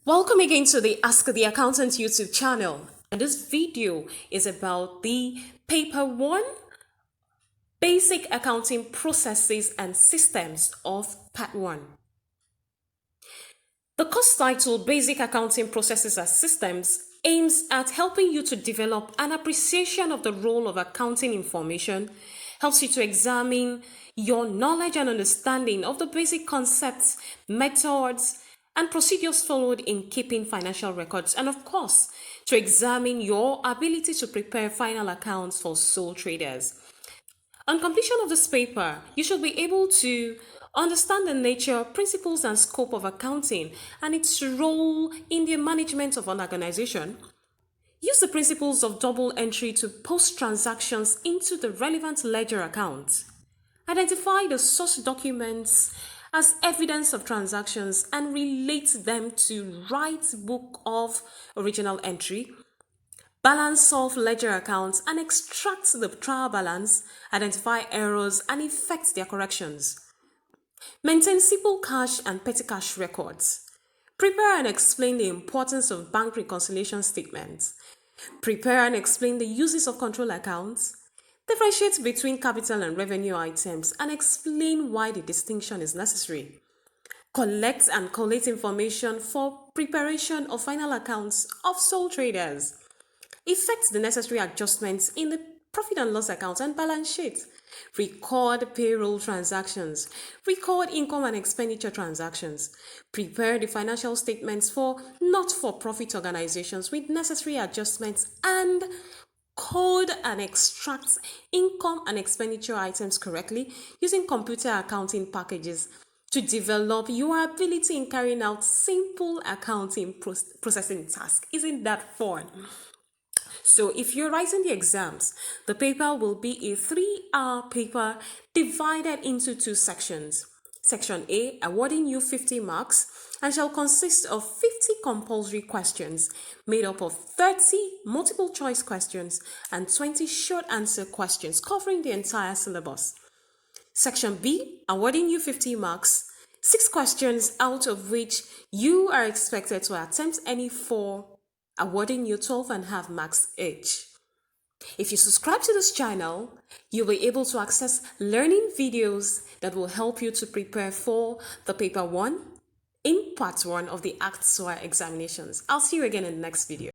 Welcome again to the Ask the Accountant YouTube channel. And this video is about the Paper 1 Basic Accounting Processes and Systems of Part 1. The course title Basic Accounting Processes and Systems aims at helping you to develop an appreciation of the role of accounting information, helps you to examine your knowledge and understanding of the basic concepts, methods, and procedures followed in keeping financial records, and of course, to examine your ability to prepare final accounts for sole traders. On completion of this paper, you should be able to understand the nature, principles, and scope of accounting and its role in the management of an organization. Use the principles of double entry to post transactions into the relevant ledger account. Identify the source documents as evidence of transactions and relate them to right book of original entry. Balance solve ledger accounts and extract the trial balance, identify errors and effect their corrections. Maintain simple cash and petty cash records. Prepare and explain the importance of bank reconciliation statements. Prepare and explain the uses of control accounts. Differentiate between capital and revenue items and explain why the distinction is necessary. Collect and collate information for preparation of final accounts of sole traders. Effect the necessary adjustments in the profit and loss account and balance sheet. Record payroll transactions. Record income and expenditure transactions. Prepare the financial statements for not-for-profit organizations with necessary adjustments and code and extract income and expenditure items correctly using computer accounting packages to develop your ability in carrying out simple accounting processing tasks. Isn't that fun? So if you're writing the exams, the paper will be a 3-hour paper divided into 2 sections. Section A, awarding you 50 marks, and shall consist of 50 compulsory questions made up of 30 multiple choice questions and 20 short answer questions covering the entire syllabus. Section B, awarding you 50 marks, 6 questions out of which you are expected to attempt any 4, awarding you 12.5 marks each. If you subscribe to this channel, you'll be able to access learning videos that will help you to prepare for the paper 1 in part 1 of the ATSWA examinations. I'll see you again in the next video.